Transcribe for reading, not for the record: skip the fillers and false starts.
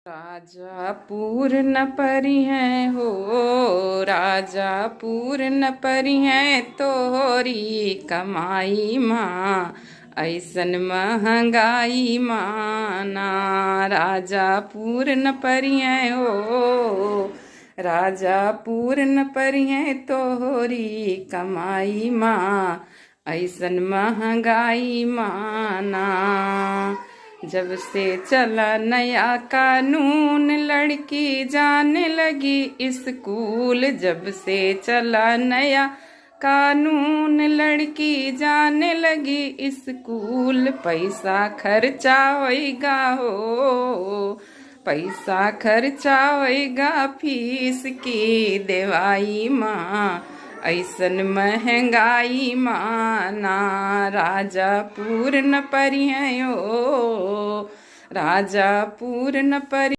राजा पूर्ण परी है हो, राजा पूर्ण परी है तोहरी कमाई माँ, ऐसन महंगाई माना। राजा पूर्ण परी है हो, राजा पूर्ण परी है तोहरी कमाई माँ, ऐसन महंगाई माना। जब से चला नया कानून लड़की जाने लगी स्कूल, जब से चला नया कानून लड़की जाने लगी स्कूल, पैसा खर्चा होएगा हो, पैसा खर्चा होएगा फीस की देवाई माँ, ऐसन महंगाई माना। राजा पूर्ण परी है ओ, राजा पूर्ण परी।